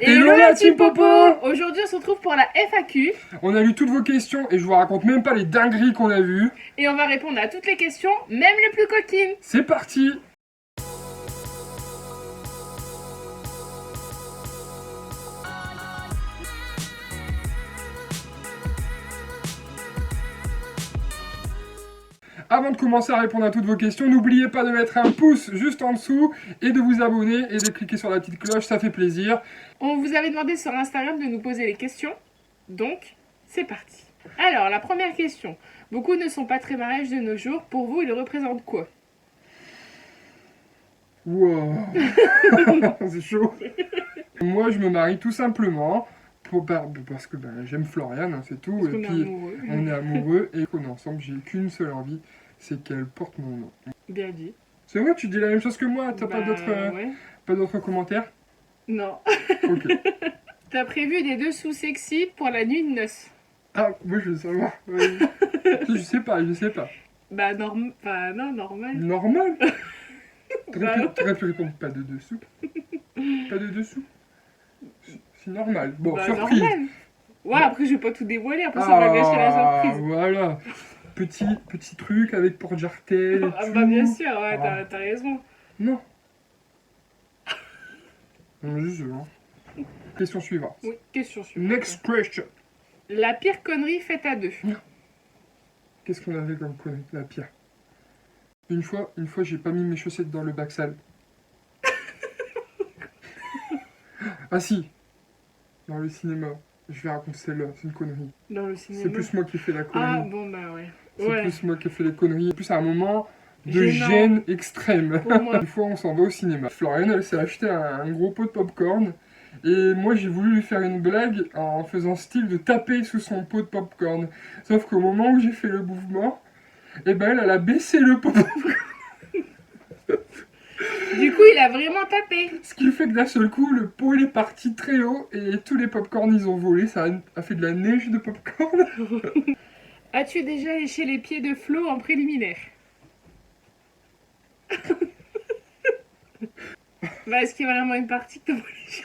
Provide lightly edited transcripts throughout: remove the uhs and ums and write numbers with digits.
Hello la team Popo. Aujourd'hui on se retrouve pour la FAQ On a lu toutes vos questions et je vous raconte même pas les dingueries qu'on a vues. et on va répondre à toutes les questions, même les plus coquines. C'est parti. Avant de commencer à répondre à toutes vos questions, n'oubliez pas de mettre un pouce juste en dessous et de vous abonner et de cliquer sur la petite cloche, ça fait plaisir. On vous avait demandé sur Instagram de nous poser les questions, donc c'est parti. Alors la première question. Beaucoup ne sont pas très mariages de nos jours, pour vous ils représentent quoi? Wow. C'est chaud. Moi je me marie tout simplement parce que j'aime Floriane, hein, c'est tout. Parce Et qu'on est puis amoureux. on est amoureux et qu'on est ensemble, j'ai qu'une seule envie, c'est qu'elle porte mon nom. Bien dit. C'est vrai, tu dis la même chose que moi, t'as Bah, ouais. pas d'autres commentaires? Non. Ok. T'as prévu des dessous sexy pour la nuit de noces? Ah, moi je veux savoir. Je sais pas. Bah non, normal. Normal. Bah, T'aurais pu répondre pas de dessous. Pas de dessous. C'est normal. Bon, bah, surprise. normal. Ouais, après je vais pas tout dévoiler, après ça va gâcher la surprise. Voilà. Petit truc avec porte-jartel et Ah tout. bah bien sûr, ouais, Ah. t'as raison. Non. Non, juste hein. Question suivante. Oui, question suivante. Next question. La pire connerie faite à deux. Qu'est-ce qu'on avait comme connerie, la pire? Une fois, j'ai pas mis mes chaussettes dans le bac sale. Ah si, dans le cinéma. Je vais raconter celle-là, c'est une connerie. Dans le cinéma. C'est plus moi qui ai fait la Ah connerie. bon bah ouais. C'est Ouais. plus moi qui ai fait les conneries. En plus, à un moment de Gênant. gêne extrême. Pour moi. Une fois, on s'en va au cinéma. Floriane, elle s'est acheté un gros pot de popcorn. Et moi, j'ai voulu lui faire une blague en faisant style de taper sous son pot de popcorn. Sauf qu'au moment où j'ai fait le mouvement, eh ben, elle a baissé le pot. Du coup, il a vraiment tapé. Ce qui fait que d'un seul coup, le pot il est parti très haut et tous les popcorns ils ont volé. Ça a fait de la neige de popcorn. As-tu déjà léché les pieds de Flo en préliminaire? Bah, est-ce qu'il y a vraiment une partie que t'as pas léché?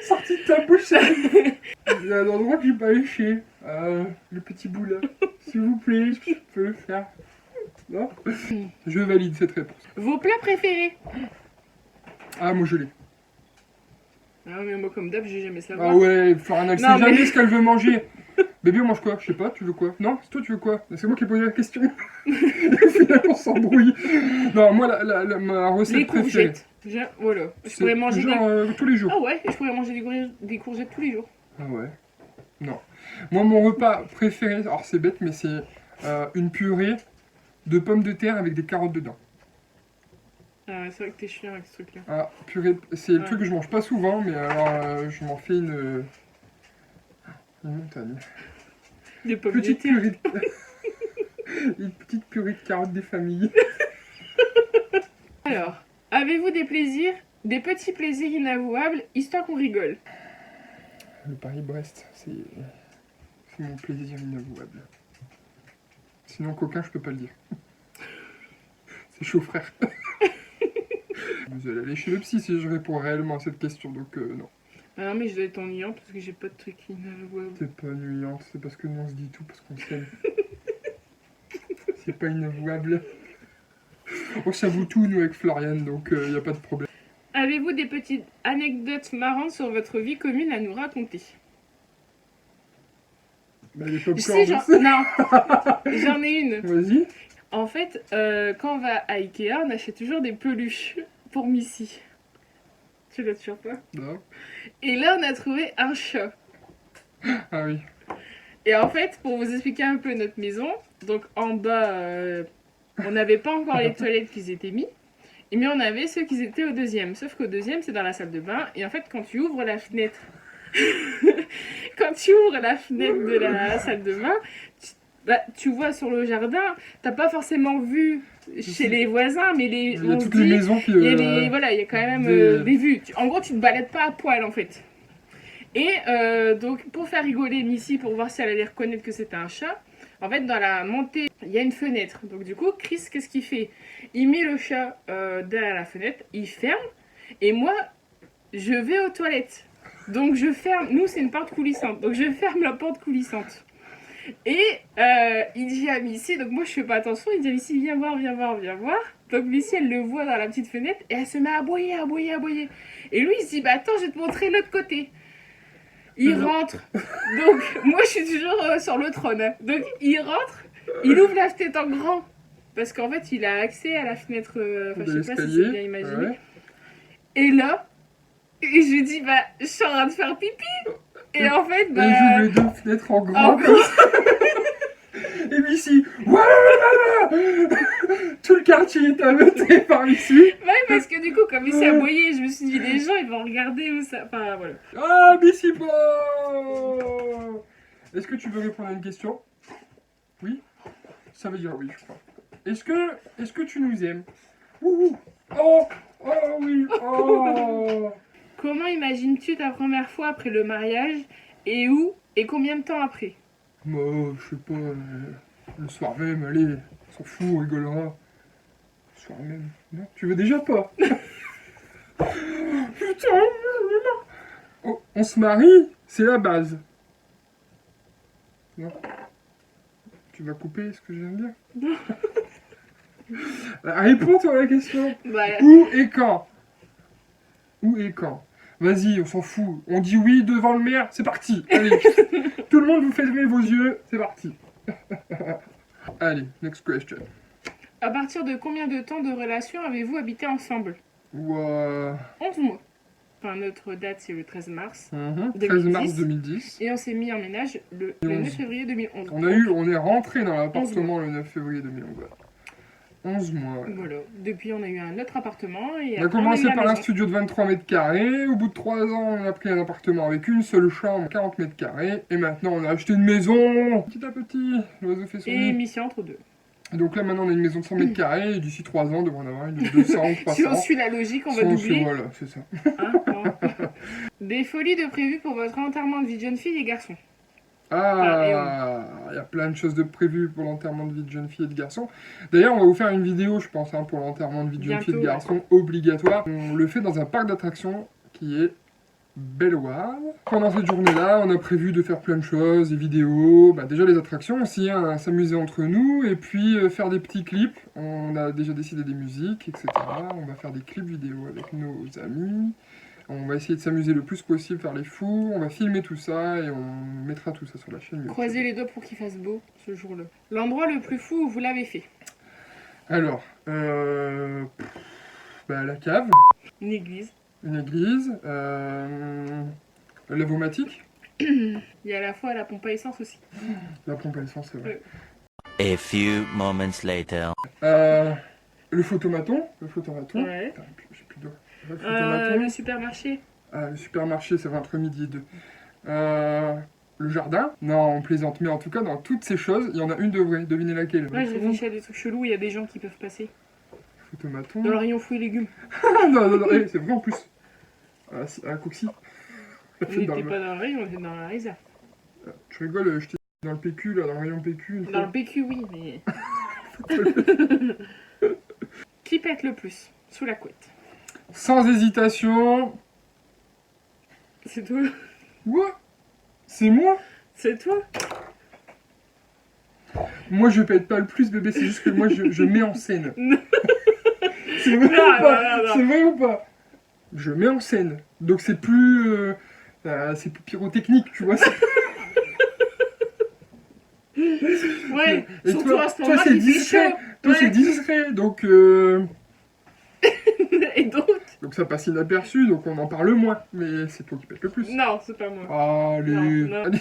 Sorti de ta bouche. Il y a un endroit que j'ai pas léché. Le petit bout là. S'il vous plaît, je peux le faire. Non? Je valide cette réponse. Vos plats préférés? Ah, moi je l'ai. Ah mais moi comme d'hab, j'ai jamais savoir. Ah ouais, Florian, elle sait Non, mais- jamais ce qu'elle veut manger. Bébé, on mange quoi? Je sais pas, tu veux quoi? Non, c'est toi, tu veux quoi? C'est moi qui ai posé la question. Finalement, on s'embrouille. Non, moi, ma recette Les préférée. courgettes. Voilà. Je c'est pourrais manger genre tous les jours. Ah ouais, je pourrais manger des courgettes tous les jours. Ah ouais. Non. Moi, mon repas préféré, alors c'est bête, mais c'est une purée de pommes de terre avec des carottes dedans. Ah, c'est vrai que t'es chiant avec ce truc-là. Ah, purée, c'est le Ouais. truc que je mange pas souvent, mais alors je m'en fais une montagne. Des pommes Petite de terre. purée une petite purée de carottes des familles. Alors, avez-vous des petits plaisirs inavouables, histoire qu'on rigole? Le Paris-Brest, c'est mon plaisir inavouable. Sinon, coquin, je peux pas le dire. C'est chaud, frère. Vous allez aller chez le psy si je réponds réellement à cette question, donc non. Ah non, mais je dois être ennuyante parce que j'ai pas de trucs inavouables. C'est pas ennuyante, c'est parce que nous on se dit tout, parce qu'on s'aime. C'est pas inavouable. On s'avoue tout, nous, avec Floriane, donc y a pas de problème. Avez-vous des petites anecdotes marrantes sur votre vie commune à nous raconter? Bah, les Je popcorn sais, aussi. non, j'en ai une. Vas-y. En fait, quand on va à Ikea, on achète toujours des peluches pour Missy. Tu l'as toujours pas? Non. Et là, on a trouvé un chat. Ah oui. Et en fait, pour vous expliquer un peu notre maison, donc en bas, on n'avait pas encore les toilettes qui étaient mis, mais on avait ceux qui étaient au deuxième. Sauf qu'au deuxième, c'est dans la salle de bain. Et en fait, quand tu ouvres la fenêtre, de la salle de bain, tu vois sur le jardin, t'as pas forcément vu chez les voisins, mais Il y a on se toutes les dit, maisons qui. il y a il y a quand même des vues. En gros, tu te balades pas à poil en fait. Et donc, pour faire rigoler Missy, pour voir si elle allait reconnaître que c'était un chat, En fait, dans la montée, il y a une fenêtre. Donc du coup, Chris, qu'est-ce qu'il fait? Il met le chat derrière la fenêtre, il ferme, et moi, je vais aux toilettes. Donc je ferme, nous c'est une porte coulissante, donc je ferme la porte coulissante. Et il dit à Missy, donc moi je fais pas attention, il dit à Missy, viens voir, viens voir, viens voir. Donc Missy elle le voit dans la petite fenêtre et elle se met à aboyer, aboyer, aboyer. Et lui il se dit, bah attends, je vais te montrer l'autre côté. Il rentre, donc moi je suis toujours sur le trône. Hein. Donc il rentre, il ouvre la fenêtre en grand. Parce qu'en fait il a accès à la fenêtre, enfin je sais pas si c'est bien imaginé. Ouais. Et là, et je lui dis, bah je suis en train de faire pipi. Et en fait, bah. Et j'ouvre les deux fenêtres en grand. En grand. Et Missy, ouais, tout le quartier est ameuté par Missy. Ouais, parce que du coup, comme il s'est aboyé, je me suis dit, les gens, ils vont regarder où ça. Enfin, voilà. Ah, Missy Po. Est-ce que tu veux répondre à une question? Oui? Ça veut dire oui, je crois. Est-ce que tu nous aimes? Ouh. Oh, oh oui, oh. Comment imagines-tu ta première fois après le mariage? Et où? Et combien de temps après? Moi, je sais pas, le soir même, allez, on s'en fout, on rigolera. Le soir même. Non, tu veux déjà pas? Putain, oh, on se marie, c'est la base. Non. Tu vas couper ce que je viens de dire? Non. Réponds-toi à la question. Bah, Où et quand? Où et quand? Vas-y, on s'en fout. On dit oui devant le maire, c'est parti. Allez, tout le monde vous fermez vos yeux, c'est parti. Allez, next question. à partir de combien de temps de relation avez-vous habité ensemble? Ouah. 11 mois. Enfin, notre date, c'est le 13 mars. 13 mars 2010. Et on s'est mis en ménage le 9 février 2011. On est rentré dans l'appartement le 9 février 2011. 11 mois. Ouais. Voilà. Depuis, on a eu un autre appartement. Et On a après, commencé eu la par un maison. studio de 23 mètres carrés. Au bout de 3 ans, on a pris un appartement avec une seule chambre, 40 mètres carrés. Et maintenant, on a acheté une maison. Petit à petit, l'oiseau fait son Et nid. mission entre deux. Donc là, maintenant, on a une maison de 100 mètres carrés. Et d'ici 3 ans, on devrait en avoir une de 200 ou 300. Si on suit la logique, on va Si on doubler. suit, voilà, c'est ça. Hein, non. Des folies de prévues pour votre enterrement de vie de jeune fille et garçon. Ah, il y a plein de choses de prévues pour l'enterrement de vie de jeune fille et de garçon. D'ailleurs, on va vous faire une vidéo, je pense, hein, pour l'enterrement de vie de jeune fille et de Bientôt, garçon, obligatoire. On le fait dans un parc d'attractions qui est Bellewaerde. Pendant cette journée-là, on a prévu de faire plein de choses, des vidéos, bah, déjà les attractions aussi, hein, s'amuser entre nous, et puis faire des petits clips. On a déjà décidé des musiques, etc. On va faire des clips vidéo avec nos amis. On va essayer de s'amuser le plus possible, faire les fous, on va filmer tout ça et on mettra tout ça sur la chaîne YouTube. Croisez les doigts pour qu'il fasse beau ce jour-là. L'endroit le plus fou où vous l'avez fait. Alors, bah, la cave, Une église. une église, l'avomatique, Il y a à la fois la pompe à essence aussi. la pompe à essence, c'est vrai. A few moments later. Le photomaton, Ouais. Putain, j'ai plus d'eau. Le photomaton. Le supermarché. Le supermarché, ça va entre midi et 2. Le jardin, non, on plaisante, mais en tout cas, dans toutes ces choses, il y en a une de vraie. Devinez laquelle? Ouais, je réfléchis à des trucs chelous, il y a des gens qui peuvent passer. Photomaton. Dans le rayon fruits et légumes. Ah non, c'est vrai en plus. Un cookie. On n'était pas dans le rayon, on était dans la réserve. Tu rigoles, j'étais dans le PQ, là, dans le rayon PQ. Une Dans fois. le PQ, oui, mais. Qui pète le plus? Sous la couette. Sans hésitation. C'est toi. Quoi? C'est moi? C'est toi. Moi, je pète pas le plus, bébé, c'est juste que moi, je mets en scène. Non. C'est vrai Non, ou pas? non. C'est vrai ou pas? Je mets en scène. Donc, c'est plus pyrotechnique, tu vois. Ouais, Et surtout toi, à ce toi, moment-là, c'est il fait discret. chaud. Toi, Ouais. c'est discret. Donc, Et donc? donc, ça passe inaperçu, donc on en parle moins. Mais c'est toi qui pète le plus. Non, c'est pas moi. Allez. Non. Allez.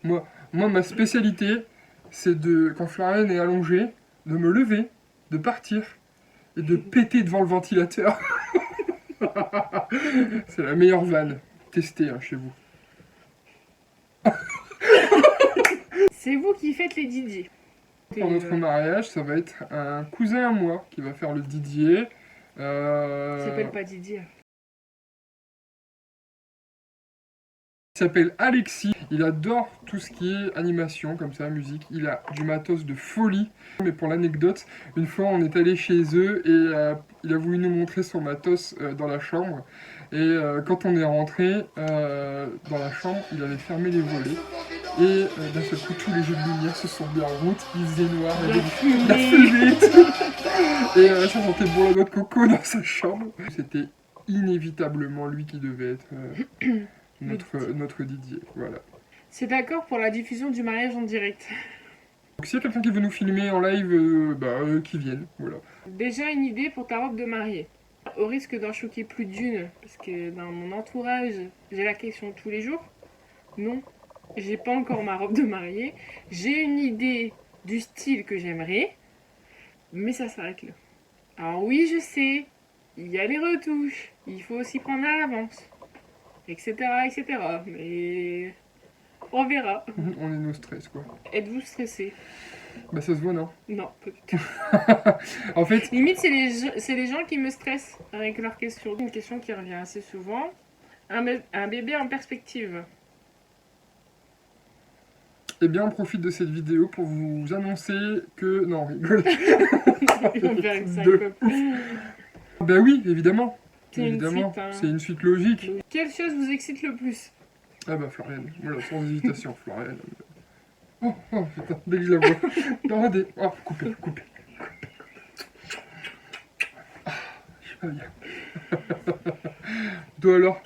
moi, ma spécialité, c'est de, quand Florian est allongée, de me lever, de partir et de péter devant le ventilateur. C'est la meilleure vanne. Testez hein, chez vous. C'est vous qui faites les Didier. Pour notre mariage, ça va être un cousin à moi qui va faire le Didier. Il s'appelle pas Didier. s'appelle Alexis. Il adore tout ce qui est animation, comme ça, musique. Il a du matos de folie. Mais pour l'anecdote, une fois on est allé chez eux et il a voulu nous montrer son matos dans la chambre. Et quand on est rentré dans la chambre, il avait fermé les volets. Et d'un seul coup, tous les jeux de lumière se sont mis en route. Il faisait noir, il y avait la fumée et tout. Et ça sentait bon la noix de coco dans sa chambre. C'était inévitablement lui qui devait être notre Didier. Voilà. C'est d'accord pour la diffusion du mariage en direct. Donc s'il y a quelqu'un qui veut nous filmer en live, qu'il vienne. Voilà. Déjà une idée pour ta robe de mariée. Au risque d'en choquer plus d'une, parce que dans mon entourage, j'ai la question tous les jours. Non, j'ai pas encore ma robe de mariée. J'ai une idée du style que j'aimerais, mais ça s'arrête là. Alors oui, je sais, il y a les retouches, il faut aussi prendre à l'avance, etc., etc. Mais on verra. On est nos stress, quoi. Êtes-vous stressé? Bah ça se voit, non? Non, pas du tout. En fait, Limite, c'est les gens qui me stressent avec leurs questions. Une question qui revient assez souvent. Un bébé en perspective. eh bien, on profite de cette vidéo pour vous annoncer que... Non, rigole. Ils vont faire une De syncope. Bah oui, évidemment. C'est une Évidemment, suite, hein. c'est une suite logique. Quelle chose vous excite le plus? Ah bah Floriane, voilà, sans hésitation, Floriane. Oh putain, dès que je la vois. Regardez. Oh, coupez. Ah, je suis pas bien. Toi alors,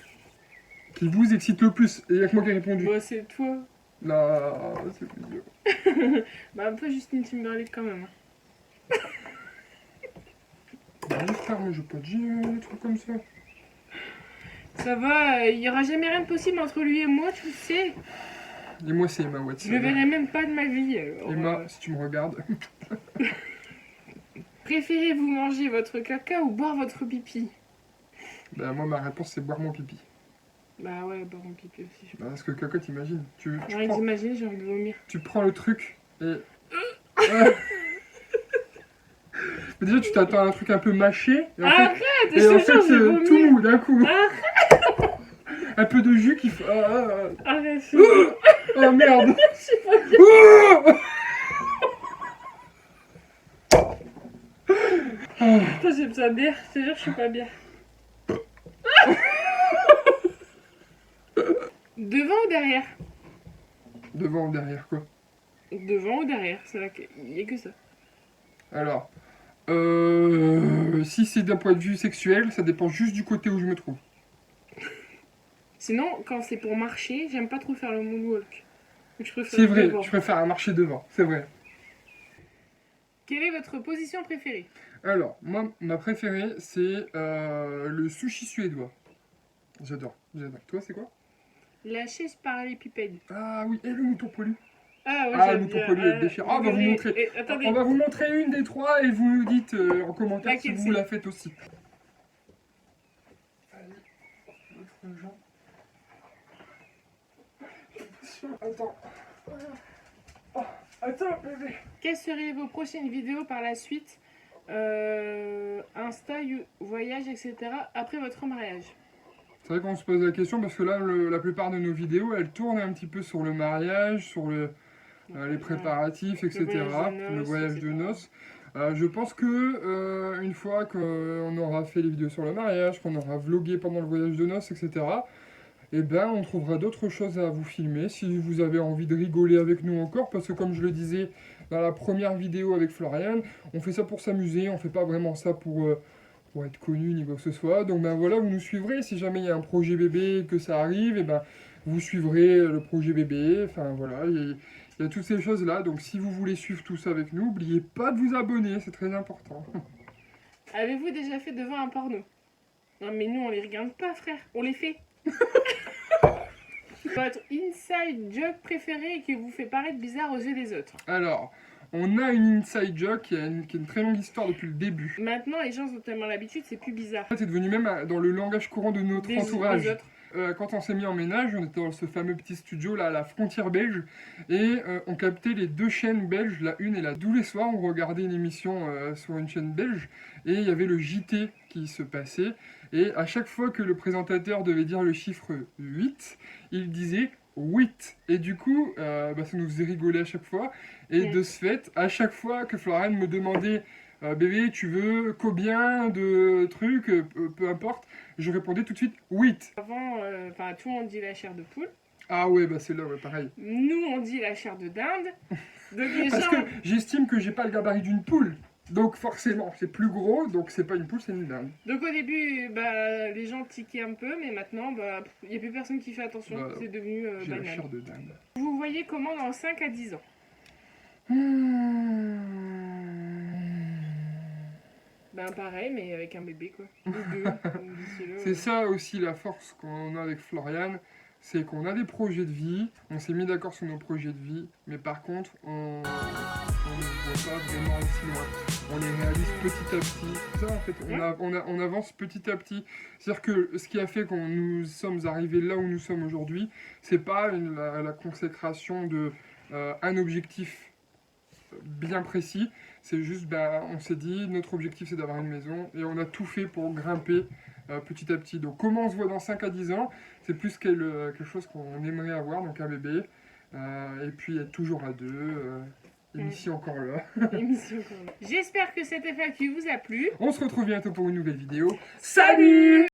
qui vous excite le plus? Et y'a que moi qui ai répondu. Bah, c'est toi. Là, c'est mignon. Bah, un peu Justine Timberlake quand même. Bah, frère, moi j'ai pas dit des trucs comme ça. Ça va, il y aura jamais rien de possible entre lui et moi, tu le sais. Et moi c'est Emma Watson. Je le verrai même pas de ma vie. Alors, Emma, si tu me regardes. Préférez-vous manger votre caca ou boire votre pipi? Bah moi ma réponse c'est boire mon pipi. Bah ouais, boire mon pipi aussi. Bah, parce que caca t'imagines. J'ai envie d'imaginer, j'ai envie de vomir. Tu prends le truc et... Ouais. Mais déjà tu t'attends à un truc un peu mâché. Et en fait, Arrête, je te jure, j'ai vomi. tout mou d'un coup. Arrête. Un peu de jus qui fait... Arrête, Oh merde. je sais pas. Putain, j'ai besoin d'air, je te jure, je suis pas bien. Devant ou derrière? Devant ou derrière quoi? Devant ou derrière, c'est là qu'il y a que ça. Alors, si c'est d'un point de vue sexuel, ça dépend juste du côté où je me trouve. Sinon, quand c'est pour marcher, j'aime pas trop faire le moonwalk. Je préfère C'est vrai, devant. je préfère un marcher devant, c'est vrai. Quelle est votre position préférée? Alors, moi, ma préférée, c'est le sushi suédois. J'adore. Toi, c'est quoi? La chaise parallépipède. Ah oui, et le mouton poilu. Ah ouais, Ah, le j'aime mouton bien. poilu avec des chiens. Ah, on va vous montrer. Attendez. On va vous montrer une des trois et vous nous dites en commentaire si Laquelle vous c'est la faites aussi. Allez, l'autre jambe. Attends. Attends, bébé. Quelles seraient vos prochaines vidéos par la suite? Insta, voyage, etc. après votre mariage? C'est vrai qu'on se pose la question parce que là, la plupart de nos vidéos, elles tournent un petit peu sur le mariage, sur les préparatifs, etc. Le voyage de noces. Je pense que une fois qu'on aura fait les vidéos sur le mariage, qu'on aura vlogué pendant le voyage de noces, etc., eh ben, on trouvera d'autres choses à vous filmer si vous avez envie de rigoler avec nous encore, parce que comme je le disais dans la première vidéo avec Floriane, on fait ça pour s'amuser, on fait pas vraiment ça pour être connu ni quoi que ce soit. Donc ben voilà, vous nous suivrez, si jamais il y a un projet bébé et que ça arrive, et ben vous suivrez le projet bébé, enfin voilà, il y a toutes ces choses-là, donc si vous voulez suivre tout ça avec nous, n'oubliez pas de vous abonner, c'est très important. Avez-vous déjà fait devant un porno? Non mais nous on les regarde pas frère, on les fait. Votre inside joke préféré et qui vous fait paraître bizarre aux yeux des autres? Alors, on a une inside joke qui a une très longue histoire depuis le début. Maintenant les gens ont tellement l'habitude, c'est plus bizarre. En fait, c'est devenu même dans le langage courant de notre entourage. Des autres. quand on s'est mis en ménage, on était dans ce fameux petit studio là à la frontière belge et on captait les 2 chaînes belges, la une et la 2. Tous les soirs, on regardait une émission sur une chaîne belge et il y avait le JT qui se passait. Et à chaque fois que le présentateur devait dire le chiffre 8, il disait 8. Et du coup, ça nous faisait rigoler à chaque fois. Et de ce fait, à chaque fois que Floriane me demandait bébé, tu veux combien de trucs, peu importe, je répondais tout de suite 8. Avant, tout le monde dit la chair de poule. Ah ouais, bah c'est là, ouais, pareil. Nous, on dit la chair de dinde. Donc les Parce gens... que j'estime que j'ai pas le gabarit d'une poule. Donc forcément, c'est plus gros, donc c'est pas une poule, c'est une dinde. Donc au début, les gens tiquaient un peu, mais maintenant, il n'y a plus personne qui fait attention. C'est devenu J'ai la banal. chair de dinde. Vous voyez comment dans 5 à 10 ans? Pareil, mais avec un bébé, quoi. Ou 2. C'est ça aussi la force qu'on a avec Floriane, c'est qu'on a des projets de vie, on s'est mis d'accord sur nos projets de vie, mais par contre, on ne voit pas vraiment aussi loin. On les réalise petit à petit. Ça, en fait, on avance petit à petit. C'est-à-dire que ce qui a fait qu'on nous sommes arrivés là où nous sommes aujourd'hui, c'est pas la consécration de un objectif bien précis. C'est juste, on s'est dit, notre objectif c'est d'avoir une maison et on a tout fait pour grimper petit à petit. Donc comment on se voit dans 5 à 10 ans, c'est plus quelque chose qu'on aimerait avoir, donc un bébé, et puis être toujours à 2, émission encore là. J'espère que cette FAQ vous a plu. On se retrouve bientôt pour une nouvelle vidéo. Salut!